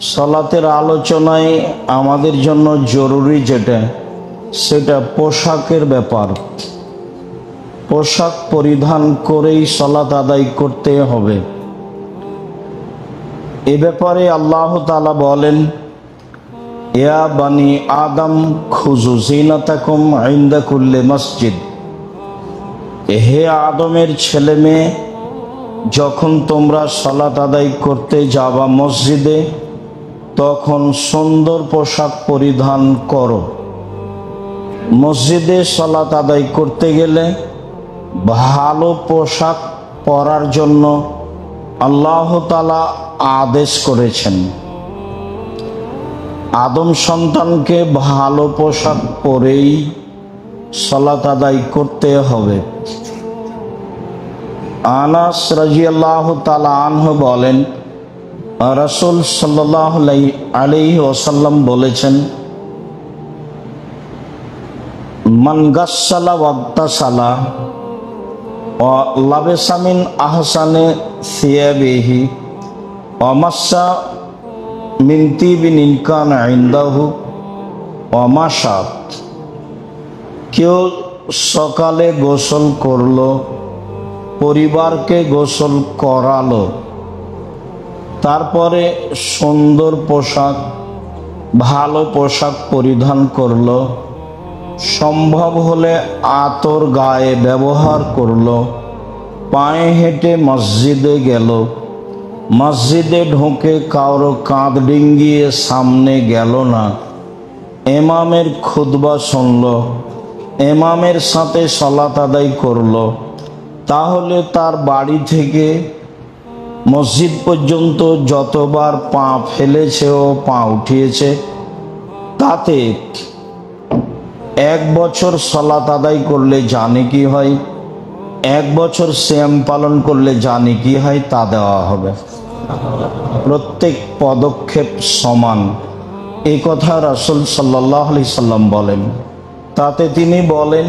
সালাতের আলোচনায় আমাদের জন্য জরুরি যেটা সেটা পোশাকের ব্যাপার। পোশাক পরিধান করেই সালাত আদায় করতে হবে। এ ব্যাপারে আল্লাহ তাআলা বলেন, ইয়া বানি আদম খুযু জিনাতাকুম ইনদা কুল্লি মসজিদ। হে আদমের ছেলে মেয়ে, যখন তোমরা সালাত আদায় করতে যাবা মসজিদে, তখন সুন্দর পোশাক পরিধান করো। মসজিদে সালাত আদায় করতে গেলে ভালো পোশাক পরার জন্য আল্লাহ তাআলা আদেশ করেছেন। আদম সন্তানকে ভালো পোশাক পরেই সালাত আদায় করতে হবে। আনাস রাদিয়াল্লাহু তাআলা আনহু বলেন, রাসূল সাল্লাল্লাহু আলাইহি ওয়াসাল্লাম বলেছেন, মান গাসসালা ওয়াগতাসালা ওয়া লাবিসা মিন আহসানি সিয়াবিহি ওয়া মাসসা মিন তিবিন ইন কানা ইনদাহু ওয়া মাশা। কেউ সকালে গোসল করলো, পরিবারকে গোসল করালো, তারপরে সুন্দর পোশাক ভালো পোশাক পরিধান করলো, সম্ভব হলে আতর গায়ে ব্যবহার করলো, পায়ে হেঁটে মসজিদে গেল, মসজিদে ঢুকে কারো কাঁধ ডিঙ্গিয়ে সামনে গেল না, ইমামের খুতবা শুনল, ইমামের সাথে সালাত আদায় করলো, তাহলে তার বাড়ি থেকে মসজিদ পর্যন্ত যতবার পা ফেলেছে ও পা উঠিয়েছে, তাতে 1 বছর সালাত আদায় করলে জানে কি হয়, 1 বছর সিয়াম পালন করলে জানে কি হয়, তা দেওয়া হবে। প্রত্যেক পদক্ষেপ সমান, এই কথা রাসূল সাল্লাল্লাহু আলাইহি সাল্লাম বলেন। তাতে তিনি বলেন,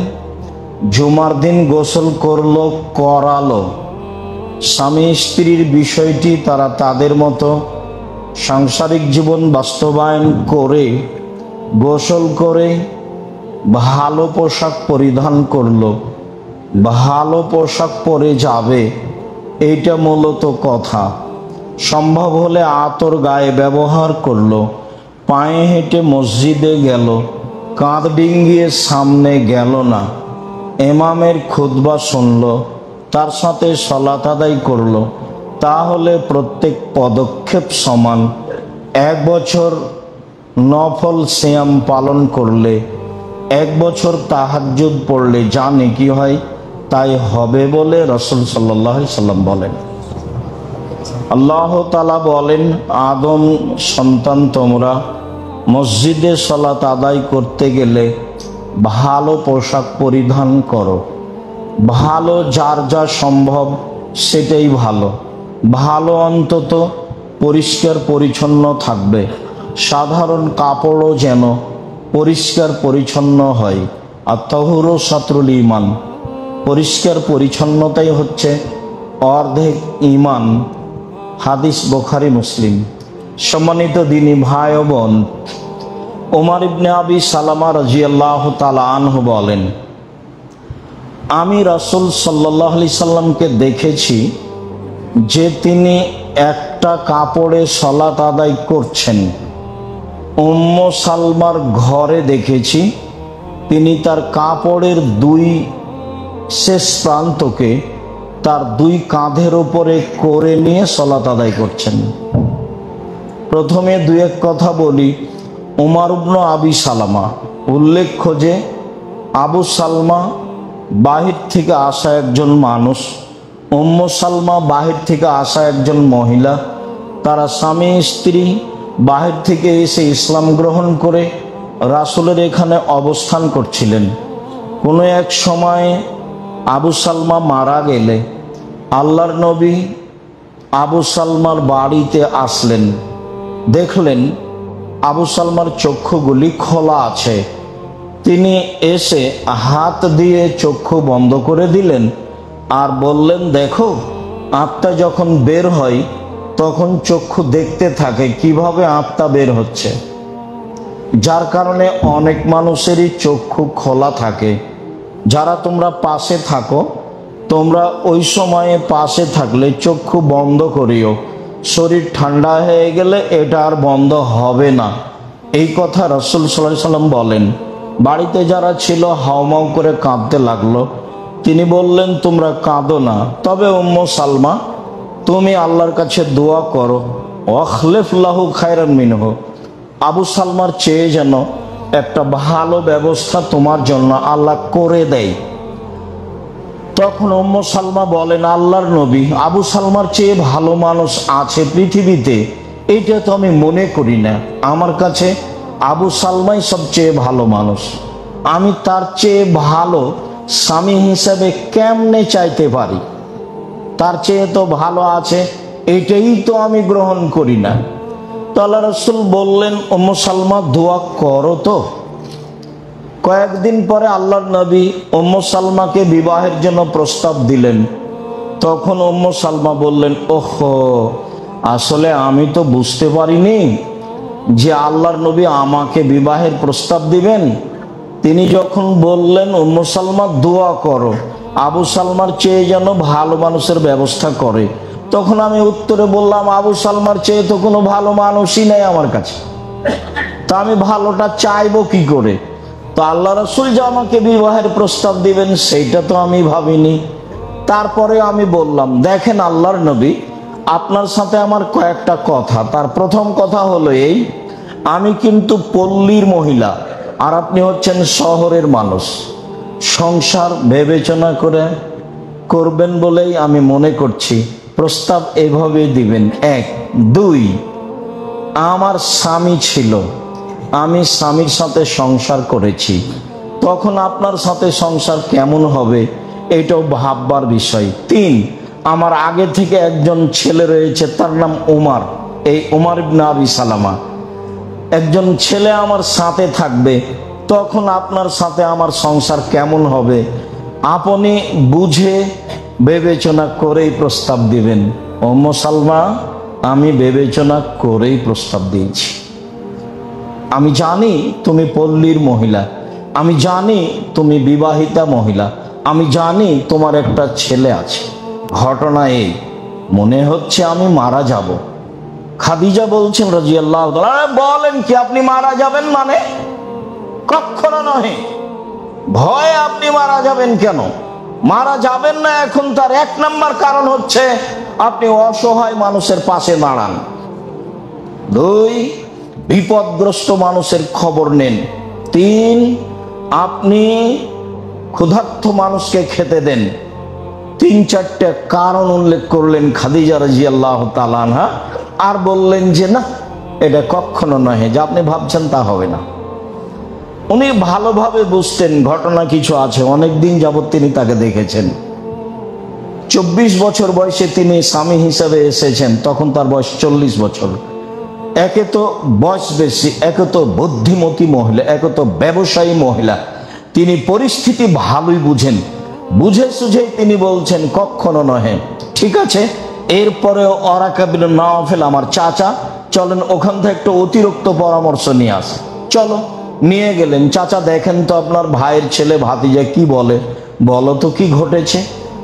জুমার দিন গোসল করলো, করালো, স্বামী স্ত্রীর বিষয়টি তারা তাদের মতো সাংসারিক জীবন বাস্তবায়ন করে গোসল করে ভালো পোশাক পরিধান করলো, ভালো পোশাক পরে যাবে, এইটা মূলত কথা। সম্ভব হলে আতর গায়ে ব্যবহার করলো, পায়ে হেঁটে মসজিদে গেল, কাঁধ ডিঙ্গিয়ে সামনে গেল না, ইমামের খুতবা শুনল, তার সাথে সালাত আদায় করলো, তাহলে প্রত্যেক পদক্ষেপ সমান। 1 বছর নফল সিয়াম পালন করলে, 1 বছর তাহাজ্জুদ পড়লে যা নেকি হয় তাই হবে বলে রাসূল সাল্লাল্লাহু আলাইহি সাল্লাম বলেন। আল্লাহ তাআলা বলেন, আদম সন্তান তোমরা মসজিদে সালাত আদায় করতে গেলে ভালো পোশাক পরিধান করো। ভালো যার যা সম্ভব সেটাই ভালো। ভালো অন্তত পরিষ্কার পরিচ্ছন্ন থাকবে, সাধারণ কাপড়ও যেন পরিষ্কার পরিচ্ছন্ন হয়। আর তাহুরু সাতরুল ঈমান, পরিষ্কার পরিচ্ছন্নতাই হচ্ছে অর্ধেক ঈমান। হাদিস বুখারী মুসলিম। সম্মানিত দ্বীনী ভাই ও বোন, ওমর ইবনে আবি সালামা রাদিয়াল্লাহু তাআলা আনহু বলেন, আমি রাসূল সাল্লাল্লাহু আলাইহি সাল্লামকে দেখেছি যে তিনি একটা কাপড়ে সালাত আদায় করছেন। উম্মু সালমার ঘরে দেখেছি তিনি তার কাপড়ের 2 শেষ প্রান্তকে তার 2 কাঁধের উপরে করে নিয়ে সালাত আদায় করছেন। প্রথমে 2-1 কথা বলি। উমর ইবনে আবি সালামা, উল্লেখ্য যে আবু সালমা বাহির থেকে আসা একজন মানুষ, উম্মু সালমা বাহির থেকে আসা একজন মহিলা। তারা স্বামী স্ত্রী বাহির থেকে এসে ইসলাম গ্রহণ করে রাসূলের এখানে অবস্থান করছিলেন। কোনো এক সময়ে আবু সালমা মারা গেলে আল্লাহর নবী আবু সালমার বাড়িতে আসলেন। দেখলেন আবু সালমার চক্ষুগুলি খোলা আছে। তিনি এসে হাত দিয়ে চক্ষু বন্ধ করে দিলেন আর বললেন, দেখো, আত্মা যখন বের হয় তখন চক্ষু দেখতে থাকে কিভাবে আত্মা বের হচ্ছে, যার কারণে অনেক মানুষেরই চক্ষু খোলা থাকে। যারা তোমরা পাশে থাকো, তোমরা ওই সময়ে পাশে থাকলে চক্ষু বন্ধ করিও, শরীর ঠান্ডা হয়ে গেলে এটা আর বন্ধ হবে না। এই কথা রাসূল সাল্লাল্লাহু আলাইহি সাল্লাম বলেন। বাড়িতে যারা ছিল হাউমাউ করে কাঁদতে লাগলো। তিনি বললেন, তোমরা কাঁদো না, তবে উম্মু সালমা তুমি আল্লাহর কাছে দোয়া করো, ওয়াখলিফ লাহু খায়রান মিনহু, আবু সালমার চেয়ে যেন একটা ভালো ব্যবস্থা তোমার জন্য আল্লাহ করে দেয়। তখন উম্মু সালমা বলেন, আল্লাহর নবী, আবু সালমার চেয়ে ভালো মানুষ আছে পৃথিবীতে? এইটা তো আমি মনে করি না। আমার কাছে আবু সালমাই সবচেয়ে ভালো মানুষ। আমি তার চেয়ে ভালো স্বামী হিসেবে কেমনে চাইতে পারি? তার চেয়ে তো ভালো আছে, এটাই তো আমি গ্রহণ করি না। তো আল্লাহ রাসূল বললেন, উম্মু সালমা দোয়া করো তো। কয়েকদিন পরে আল্লাহর নবী উম্মু সালমাকে বিবাহের জন্য প্রস্তাব দিলেন। তখন উম্মু সালমা বললেন, ওহো, আসলে আমি তো বুঝতে পারিনি যে আল্লাহর নবী আমাকে বিবাহের প্রস্তাব দিবেন। তিনি যখন বললেন, উম্মু সালমা দোয়া করো আবু সালমার চেয়ে যেন ভালো মানুষের ব্যবস্থা করে, তখন আমি উত্তরে বললাম, আবু সালমার চেয়ে তো কোনো ভালো মানুষই নেই আমার কাছে, তা আমি ভালোটা চাইবো কি করে? তো আল্লাহ রাসূল যে আমাকে বিবাহের প্রস্তাব দিবেন সেইটা তো আমি ভাবিনি। তারপরে আমি বললাম, দেখেন আল্লাহর নবী, আপনার সাথে আমার কয়েকটা কথা। তার প্রথম কথা হলো এই, আমি কিন্তু পল্লীর মহিলা আর আপনি হচ্ছেন শহরের মানুষ। সংসার বিবেচনা করে করবেন বলেই আমি মনে করছি প্রস্তাব এভাবে দিবেন। এক, দুই, আমার স্বামী ছিল, আমি স্বামীর সাথে সংসার করেছি, তখন আপনার সাথে সংসার কেমন হবে এটাও ভাববার বিষয়। তিন, আমার আগে থেকে একজন ছেলে রয়েছে, তার নাম উমার, এই উমার ইবনে আবি সালামা, একজন ছেলে আমার সাথে থাকবে, তখন আপনার সাথে আমার সংসার কেমন হবে আপনি বুঝে বিবেচনা করেই প্রস্তাব দিবেন। উম্মু সালমা, আমি বিবেচনা করেই প্রস্তাব দিয়েছি। আমি জানি তুমি পল্লীর মহিলা, আমি জানি তুমি বিবাহিতা মহিলা, আমি জানি তোমার একটা ছেলে আছে। ঘটনা এই, মনে হচ্ছে আমি মারা যাব। খাদিজা বলছেন রাদিয়াল্লাহু তাআলা, বলেন কি আপনি মারা যাবেন? মানে কখনো নহে, ভয়ে আপনি মারা যাবেন কেন? মারা যাবেন না এখন, তার এক নাম্বার কারণ হচ্ছে আপনি অসহায় মানুষের পাশে দাঁড়ান। দুই, বিপদগ্রস্ত মানুষের খবর নেন। তিন, আপনি ক্ষুধার্ত মানুষকে খেতে দেন। তিন চারটে কারণ উল্লেখ করলেন খাদিজা রাদিয়াল্লাহু তাআলা আনহা, আর বললেন যে না, এটা কখনো নয়, যা আপনি ভাবছেন তা হবে না। উনি ভালোভাবে বুঝতেন ঘটনা কিছু আছে, অনেকদিন যাবৎ তিনি তাকে দেখেছেন। 24 বছর বয়সে তিনি স্বামী হিসেবে এসেছেন, তখন তার বয়স 40 বছর। একে তো বয়স বেশি, একে তো বুদ্ধিমতী মহিলা, একে তো ব্যবসায়ী মহিলা, তিনি পরিস্থিতি ভালোই বুঝেন। বুঝে সুঝেই তিনি বলছেন কখনো নহে। ঠিক আছে, এরপরেও ওরাকা বিন নাওফেল আমার চাচা, চলেন ওখান থেকে একটু অতিরিক্ত পরামর্শ নিয়ে আসে। চলো, নিয়ে গেলেন। চাচা দেখেন তো আপনার ভাইয়ের ছেলে ভাতিজা কি বলে, বলো তো কি ঘটেছে।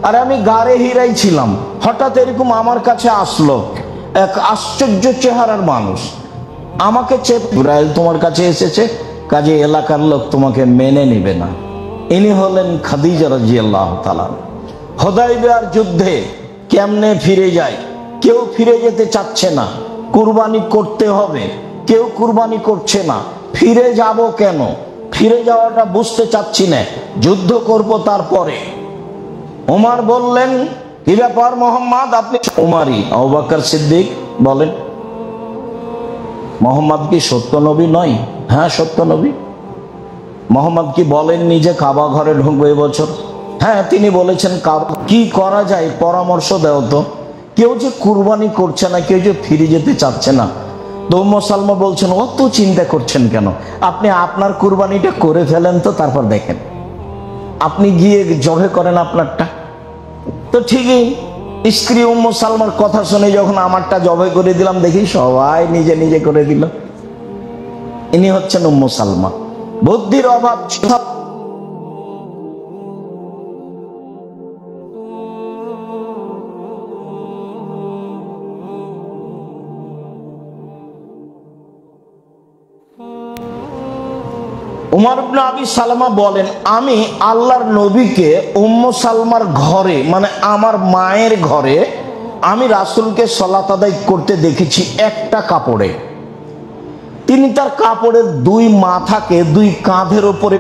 আর আমি গাড়ে হিরাই ছিলাম, হঠাৎ এরকম আমার কাছে আসলো এক আশ্চর্য চেহারার মানুষ, আমাকে জিবরাইল তোমার কাছে এসেছে, কাজে এলাকার লোক তোমাকে মেনে নিবে না। ইনি হলেন খাদিজা রাদিয়াল্লাহু তাআলা। হুদায়বিয়ার যুদ্ধে কেমনে ফিরে যায়, কেউ ফিরে যেতে চাচ্ছে না, কুরবানি করতে হবে, কেউ কুরবানি করছে না। ফিরে যাব কেন? ফিরে যাওয়াটা বুঝতে চাচ্ছি না, যুদ্ধ করব তারপরে। ওমর বললেন, কি ব্যাপার মোহাম্মদ, আপনি? উমারই। আবু বকর সিদ্দিক বলেন, মোহাম্মদ কি সত্য নবী নয়? হ্যাঁ, সত্য নবী। মোহাম্মদ কি বলেননি যে কাবা ঘরে ঢুকবে এবছর? হ্যাঁ, তিনি বলেছেন। কি করা যায় পরামর্শ দাও তো। কেউ যে কুরবানি করছে না, কেউ যে ফিরে যেতে চাচ্ছে না। তো উম্মু সালমা বলছেন, অত চিন্তা করছেন কেন, আপনি আপনার কুরবানিটা করে ফেলেন তো, তারপর দেখেন, আপনি গিয়ে জবে করেন আপনারটা। তো ঠিকই স্ত্রী উম্মু সালমার কথা শুনে যখন আমারটা জবাই করে দিলাম, দেখি সবাই নিজে নিজে করে দিল। ইনি হচ্ছেন উম্মু সালমা। বুদ্ধির অভাব ছিল। উমর ইবনে আবি সালমা বলেন, আমি আল্লাহর নবীকে উম্মু সালমার ঘরে, মানে আমার মায়ের ঘরে, আমি রাসূলকে সালাত আদায় করতে দেখেছি একটা কাপড়ে। তিনি তার কাপড়ের দুই মাথাকে দুই কাঁধের উপরে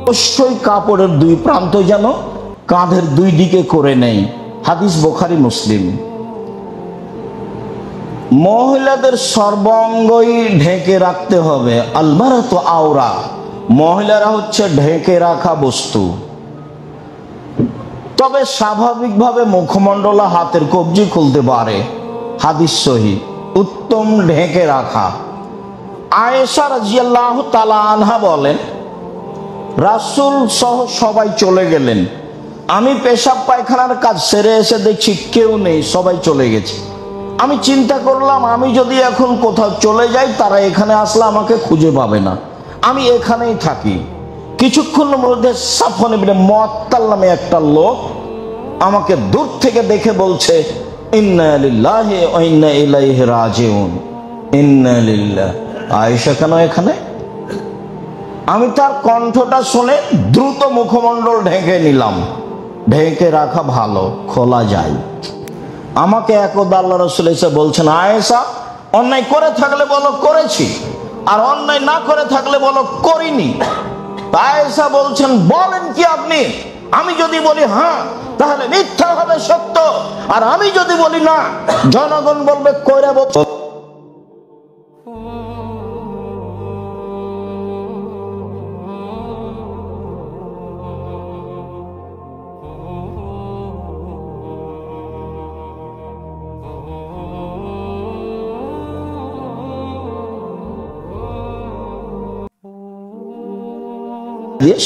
অবশ্যই কাপড়ের দুই প্রান্ত যেন কাঁধের দুই দিকে করে নেই। হাদিস বুখারী মুসলিম। মহিলাদের সর্বাঙ্গই ঢেকে রাখতে হবে। আলমারাতু আওরা, মহিলারা হচ্ছে ঢেকে রাখা বস্তু। তবে স্বাভাবিকভাবে মুখমণ্ডল হাতের কবজি খুলতে পারে। হাদিস সহিহ। উত্তম ঢেকে রাখা। আয়েশা রাদিয়াল্লাহু তাআলা আনহা বলেন, রাসূল সহ সবাই চলে গেলেন। আমি পেশাব পায়খানার কাজ সেরে এসে দেখছি কেউ নেই, সবাই চলে গেছে। আমি চিন্তা করলাম, আমি যদি এখন কোথাও চলে যাই, তারা এখানে আসলে আমাকে খুঁজে পাবে না, আমি এখানেই থাকি। কিছুক্ষণের মধ্যে সাফওয়ান ইবনে মুআত্তাল নামে একটা লোক আমাকে দূর থেকে দেখে বলছে, ইন্না লিল্লাহি ওয়া ইন্না ইলাইহি রাজিউন। ইন্না লিল্লাহ। আয়েশা কেন এখানে? আমি তার কণ্ঠটা শুনে দ্রুত মুখমণ্ডল ঢেকে নিলাম। ঢেকে রাখা ভালো, খোলা যায়। আমাকে একদা আল্লাহ রাসূল এসে বলছেন, আয়েশা, অন্যায় করে থাকলে বলো করেছি, আর অন্যায় না করে থাকলে বলো করিনি। আয়েশা বলছেন, বলেন কি আপনি? আমি যদি বলি হ্যাঁ, তাহলে মিথ্যা হবে সত্য, আর আমি যদি বলি না, জনগণ বলবে কইরা বলছো।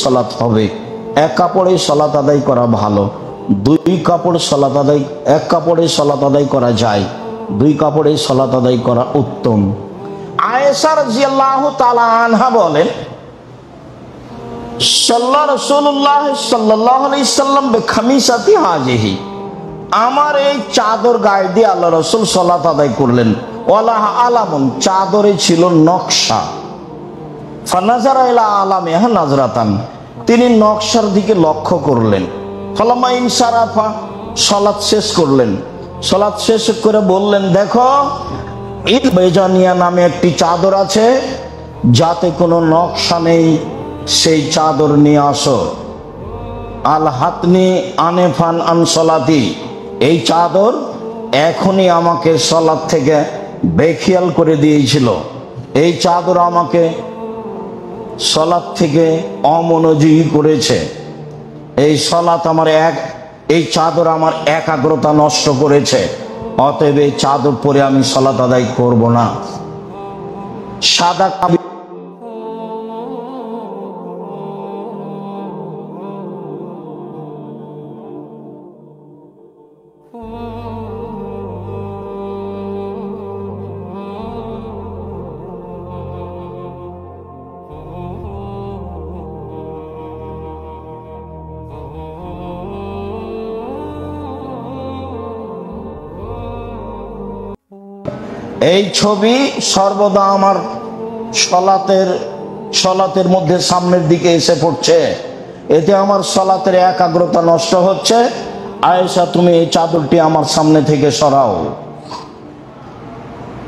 সালাত হবে। এক কাপড়ে সালাত আদায় করা ভালো। দুই কাপড় সালাত আদায়, এক কাপড়ে সালাত আদায় করা যায়, দুই কাপড়ে সালাত আদায় করা উত্তম। আয়েশা রাদিয়াল্লাহু তাআলা আনহা বলেন, সাল্লা রাসূলুল্লাহ সাল্লাল্লাহু আলাইহি সাল্লাম বিখামিসাতি হাজিহি, আমার এই চাদর গায়ে দিয়ে আল্লাহ রাসূল সালাত আদায় করলেন। ওয়ালা আলামুন, চাদরে ছিল নকশা। ফানাজারা ইলা আলামিহা নাজরাতান, তিনি নকশার দিকে লক্ষ্য করলেন। ফালামা ইনসারাফা, সালাত শেষ করলেন। সালাত শেষ করে বললেন, দেখো, ঈদ বেজানিয়া নামে একটি চাদর আছে, যাতে কোনো নকশা নেই, সেই চাদর নিয়ে আসো। আল হাতনি আনেফান আন সালাতি, এই চাদর এখনই আমাকে সালাত থেকে বেখিয়াল করে দিয়েছিল। এই চাদর আমাকে সালাত থেকে অমনোযোগী করেছে। এই সালাত আমার এই চাদর আমার একাগ্রতা নষ্ট করেছে। অতএব এই চাদর পরে আমি সালাত আদায় করব না। সাদা এই ছবি সর্বদা আমার সলাতের মধ্যে সামনের দিকে এসে পড়ছে। এতে আমার সলাতের একাগ্রতা নষ্ট হচ্ছে। আয়েশা, তুমি এই চাদরটি আমার সামনে থেকে সরাও।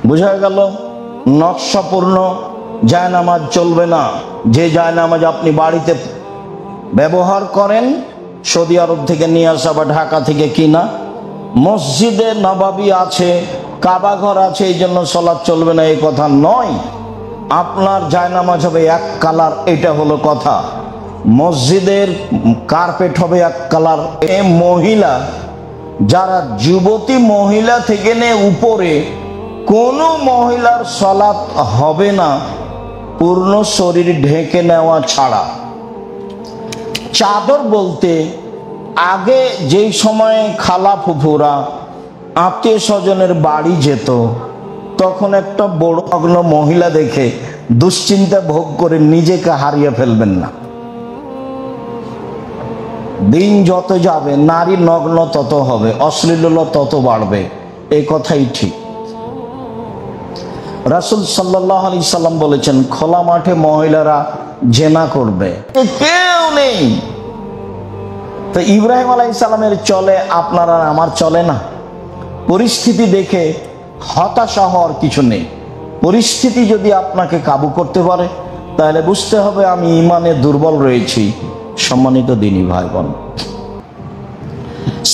বুঝা গেল? নকশাপূর্ণ জায়নামাজ চলবে না। যে জায়নামাজ আপনি বাড়িতে ব্যবহার করেন, সৌদি আরব থেকে নিয়ে আসা বা ঢাকা থেকে কিনা, মসজিদে নবাবী আছে, কাবা ঘর আছে, এই জন্য সালাত চলবে না, এই কথা নয়। আপনার জায়নামাজ হবে এক কালার, এটা হলো কথা। মসজিদের কার্পেট হবে এক কালার। মহিলা যারা যুবতী মহিলা থেকে নে উপরে কোনো মহিলার সালাত হবে না পূর্ণ শরীর ঢেকে নেওয়া ছাড়া। চাদর বলতে আগে যেই সময়ে খালা ফুফুরা আত্মীয় স্বজনের বাড়ি যেত, তখন একটা বড় নগ্ন মহিলা দেখে দুশ্চিন্তা ভোগ করে নিজেকে হারিয়ে ফেলবেন না। দিন যত যাবে নারী নগ্ন তত হবে, অশ্লীলতা তত বাড়বে, এই কথাই ঠিক। রাসূল সাল্লাল্লাহু আলাইহি সাল্লাম বলেছেন, খোলা মাঠে মহিলারা জেনা করবে, কেউ নেই। তো ইব্রাহিম আলাইহিস সালামের চলে, আপনার আর আমার চলে না। পরিস্থিতি দেখে হতাশা হওয়ার কিছু নেই। পরিস্থিতি যদি আপনাকে কাবু করতে পারে তাহলে বুঝতে হবে আমি ইমানে দুর্বল রয়েছি। সম্মানিত দ্বীনী ভাই বোন,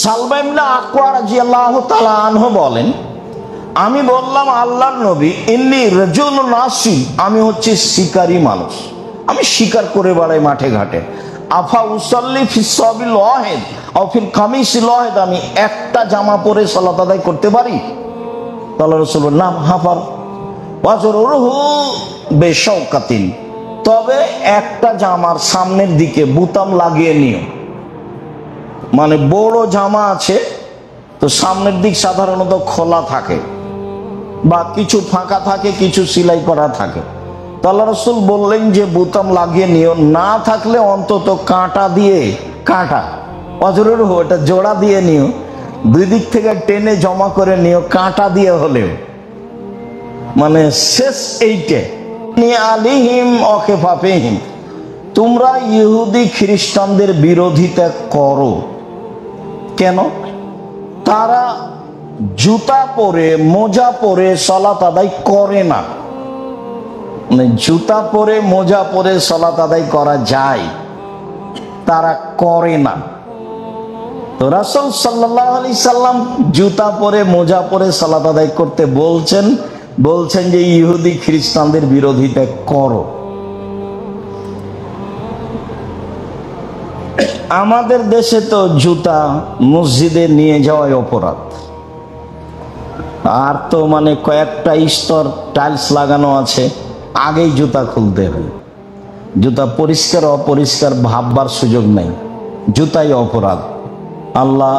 সালমা ইবনে আকওয়া রাদিয়াল্লাহু তাআলা আনহু বলেন, আমি বললাম আল্লাহর নবী, ইন্নী রাজুলুন আসিব, আমি হচ্ছে শিকারী মানুষ, আমি শিকার করে বেড়াই মাঠে ঘাটে। আফা উসাল্লি ফিস সাবিল ওয়াহিদ আও ফিল কামিসিল ওয়াহিদ, আমি একটা জামা পরে সালাত আদায় করতে পারি? আল্লাহ রাসূল বলেন, না, হাফার ওয়াজরুহু বিশাওকাতিন, তবে একটা জামার সামনের দিকে বুতাম লাগিয়ে নিও। মানে বড় জামা আছে তো সামনের দিক সাধারণত খোলা থাকে বা কিছু ফাঁকা থাকে, কিছু সেলাই করা থাকে। তো আল্লাহ রাসূল বললেন যে বুতাম লাগিয়ে নিও, না থাকলে অন্তত কাঁটা দিয়ে, কাঁটা অজরুর ওটা জোড়া দিয়ে নিও, দুই দিক থেকে টেনে জমা করে নিও, কাঁটা দিয়ে হলেও। মানে শেষ এইটে, আলিহিম অকেফাফিহিম, তোমরা ইহুদি খ্রিস্টানদের বিরোধিতা করো কেন? তারা জুতা পরে মোজা পরে সালাত আদায় করে না। মানে জুতা পরে মোজা পরে সালাত আদায় করা যায়, তারা করে না। তো রাসূল সাল্লাল্লাহু আলাইহি সাল্লাম জুতা পরে মোজা পরে সালাত আদায় করতে বলছেন যে ইহুদি খ্রিস্টানদের বিরোধিতা করো। আমাদের দেশে তো জুতা মসজিদে নিয়ে যাওয়াই অপরাধ। আর তো মানে কয়েকটা স্তর টাইলস লাগানো আছে, আগেই জুতা খুলতে হয়। জুতা পরিষ্কার অপরিষ্কার ভাববার সুযোগ নেই, জুতাই অপরাধ। আল্লাহ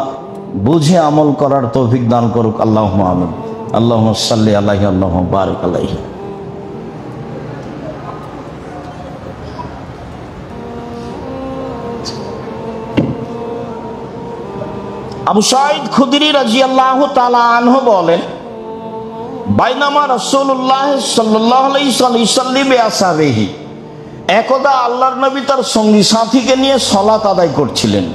বুঝে আমল করার তৌফিক দান করুক। আল্লাহুম্মা আমিন। আল্লাহুম্মা সাল্লি আলাইহি আল্লাহুম্মা বারিক আলাইহি। আবু সাঈদ খুদরি রাদিয়াল্লাহু তাআলা আনহু বলেন, বাইনামা রাসূলুল্লাহ সাল্লাল্লাহু আলাইহি ওয়াসাল্লাম বিআসহাবিহি, একদা আল্লাহর নবী তার সঙ্গী সাথীকে নিয়ে সালাত আদায় করছিলেন।